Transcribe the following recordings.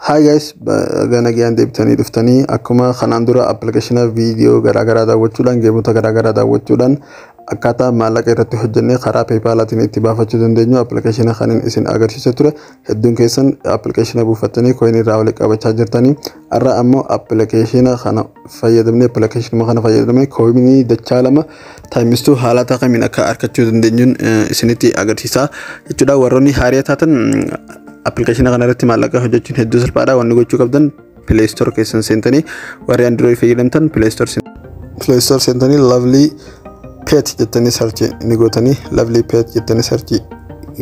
Hi guys, gana gyan deebitanii dhuftanii akkuma kanaan dura appilikeeshina viidiyoo garaagaraa daawwachuudhaan geemota garaagaraa daawwachuudhaan akkaataa maallaqa irratti hojjennee karaa PayPal'aatiin itti baafachuu dandeenyu appilikeeshina kaniin isin agarsiisaa ture. Hedduun keessan appilikeeshina buufattanii coin irraa walitti qabachaa jirtanii har'a ammoo appilikeeshina kana fayyadamnee coinii dachaa lama taayimstuu haalata kamiin akka argachuu dandeenyuun isinitti agarsiisaa jechuudha. Warroonni haaraa taatan application kana irratti maallaqa hojjechuun hedduu salphaadha. Wanni gochuu qabdan Play Store keessan seentanii warri Android fayyadamtan Play Store seentanii Lovely Pet jettanii search ni gootanii Lovely Pet jettanii search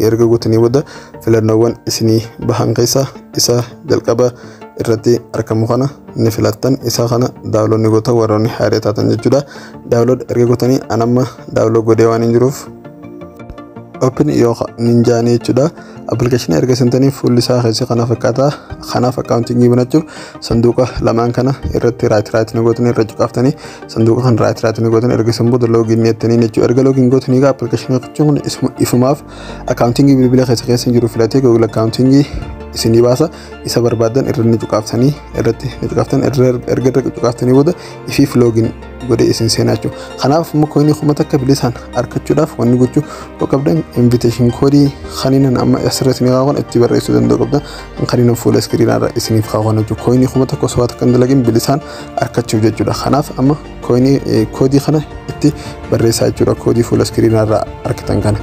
erga gootanii booda filannoowwan isinii bahan keessa isa jalqaba irratti argamu kana ni filattan. Isa kana download ni goota warroonni haaraa taatan jechuudha. Download erga gootanii anamma download godhee waan hin jiruuf open yoo ninjaanii jechuudha. Application erga seentanii full isaa keessa kana fakkaata. Kanaaf accounting banachuuf sanduuqa lamaan kana irratti right ni gootanii irra cuqaaftanii sanduuqa kan right ni gootanii erga san booda login jettanii jechuudha. Erga login gootanii application kun ifumaaf accounting bilbila keessa jiru filatee Google accounting isinii baasa. Isa barbaadan irra ni cuqaaftanii irratti ni cuqaaftan erga cuqaaftanii booda ifiif login godhee isin seenaachu. Kanaaf coin kuma takka bilisaan argachuudhaaf wanni gochuu qabdan invitation code khaninan amma asirratti ni qaban itti barreessuu danda'u qabdan khaninan full screen irra isiniif qaban jechuudha. Coin kuma takka osoo kan dalagin bilisaan argachuuf jechuudha. Kanaaf amma coin code kana itti barreessaa jechuudha. Code full screen irra argitan kana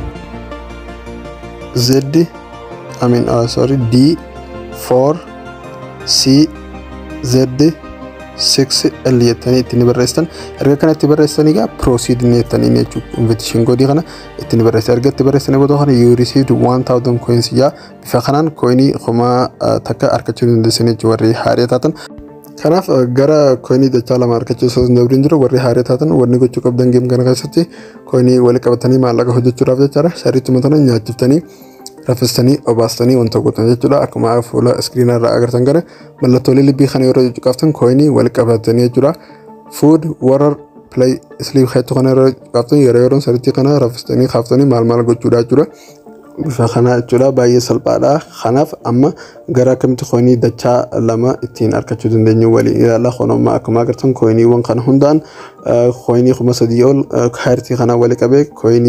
D4CZ6L jettanii itti barreessan. Erga kana itti barreessanii proceed jettanii jechuudha. Invitation code kana itti barreessan. Erga itti barreessanii booda kana you received 1000 coins yaa bifa kanaan coin kuma takka argachuu dandeessan jechuudha. Warri haaraa taatan kanaaf gara coin dachaa lama argachuu osoo hin dabrin jiru warri haaraa taatan wanni gochuu qabdan geem kana keessatti coin walitti qabatanii maallaqa hojjechuudhaaf jechaadha. Shariittuma tana nyaachiftanii rafistanii obaastanii wanta gootan jechuudha. Akkuma fuula screen irraa agartan kana mallattoolee libii kana yeroo cuqaaftan coin walitti qabatanii jechuudha. Food water play sleep head kana yeroo cuqaaftan yeroo sariitti kana rafistanii kaaftanii maal gochuudha jechuudha. Bifa kana jechuudha baay'ee salphaadha. Kanaaf amma gara akkamitti coin dachaa lama ittiin argachuu dandeenyu waliin ilaalla. Kunimmoo akkuma agartan coiniiwwan kana hundaan coin kuma sadii ol kaartii kana walitti qabee coin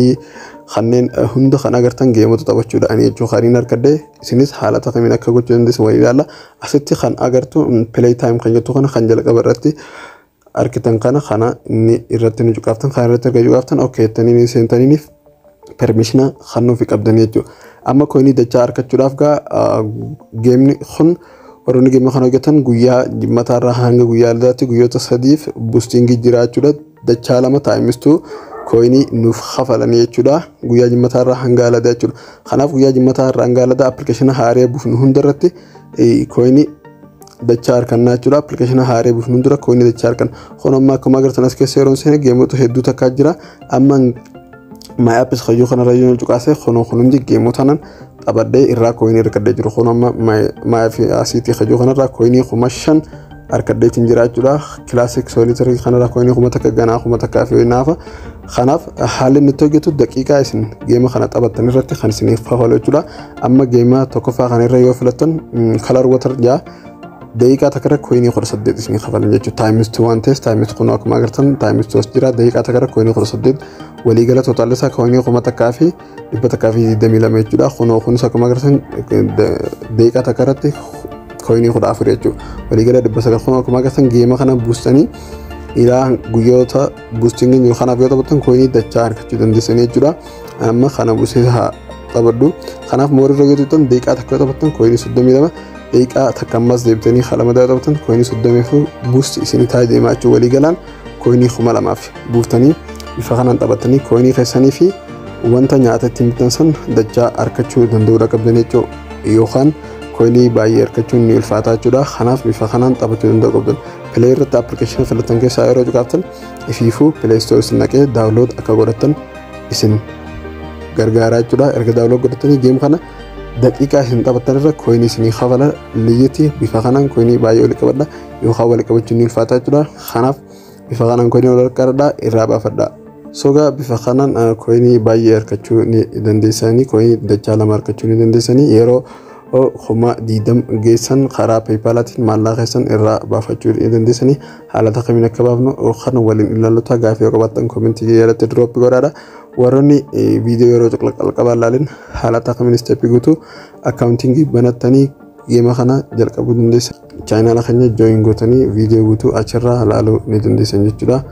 kanneen hunda kan agartan geemota taphachuudha ani jechuun khariin argadde isinis haalata kamiin akka gochuu dandeessan waliin ilaalla. Asitti kan agartu play time kan jettu kana kan jalqaba irratti argitan kana inni irratti ni cuqaaftan kan irratti erga cuqaaftan okay jettanii seentaniif permission kennuuf qabdan jechuudha. Amma coin dachaa argachuudhaaf geemni kun warroonni geema kana hojjetan guyyaa jimmataarraa hanga guyyaa aldaatti guyyoota sadiif boosting jiraachuudha. Dachaa lama taayimstuu coin nuuf khafalanii jechuudha. Guyyaa jimmataarraa hanga aldaa jechuudha. Kanaaf guyyaa jimmataarraa hanga aldaa application haaraa buufnu hundarratti coin dachaa argannaa jechuudha. Application haaraa buufnu hundura coin dachaa arganna. Kunimmoo akkuma agartan as keessa yeroo seenaa geemota hedduu takkaa jira. Amma my apps khayyu kana raayyoon cuqaasee kunuunji geemotanan qabadee irraa coin argadee jiru. Kunimmoo my asiti khayyu kana irraa coin kuma 5 argadee jiraachuudha. Classic solitaire kana irraa coin kuma takka ganaa kuma takkaa fi naafa. Kanaaf haalli nuti hojjetu daqiiqaa isin geema kana taphattan irratti kan isiniif fayyadu jechuudha. Amma geema tokkoffaa kana irra yoo filattan color water jaa daqiiqaa takka irra coin 18 isin kafalan jechuudha. Times 2 one test times kun akkuma agartan times 2 jira daqiiqaa takka irra coin 18 walii gala total isaa coin kuma takkaa fi 122 jechuudha. Kunis akkuma agartan daqiiqaa takka irratti coin 14 jechuudha. Walii gala 900 kun akkuma agartan geema kana boostanii ila guyyoota boosting jiru kanaaf yoo taphattan coin dachaa argachuu dandeessan jechuudha. Amma kana buusee haa taphadhu. Kanaaf moorii irra yoo taphattan daqiiqaa takka yoo taphattan coin 32 daqiiqaa takka ammas deebitanii qalama taphattan coin 30 boost isin taa'ee deemaa jechuudha. Walii galaan coin 2000 buuftanii bifa kanaan taphattanii coin keessanii fi wanta nyaata ittiin bitan san dachaa argachuu danda'uudha qabdan jechuudha. Yookaan coin baay'ee argachuun ni ulfaata jechuudha. Kanaaf bifa kanaan taphachuu danda'u qabdan. Play irratti application filatan keessaa yeroo cuqaaftan ifiifuu Play Store isin naqee download akka godhattan isin gargaara jechuudha. Erga download godhattanii geem kana daqiiqaa isin taphattan irra coin isinii khafala liyyiti bifa kanaan coin baay'ee walitti qabadha yookaan walitti qabachuun ni ulfaata jechuudha. Kanaaf bifa kanaan coin walitti qabadha irraa baafadha. Soga bifa kanaan coin baay'ee argachuu ni dandeessanii coin dachaa lama argachuu ni dandeessanii yeroo خما ديدم جيسن خرا بايبالات مالا خسن إرا بافجور إذن ديسني حالة تقيمنا كبابنو وخنا ولين إلا لطا غافي وقبطن كومنتي يالا تدروب غورادا ورني فيديو يروجك القبالالين حالة تقيمنا ستيبي غوتو أكاونتينجي بناتاني جيما خنا جلق أبو دندس channel خنا جوين غوتاني فيديو غوتو أشرا هلالو ندندسن جدا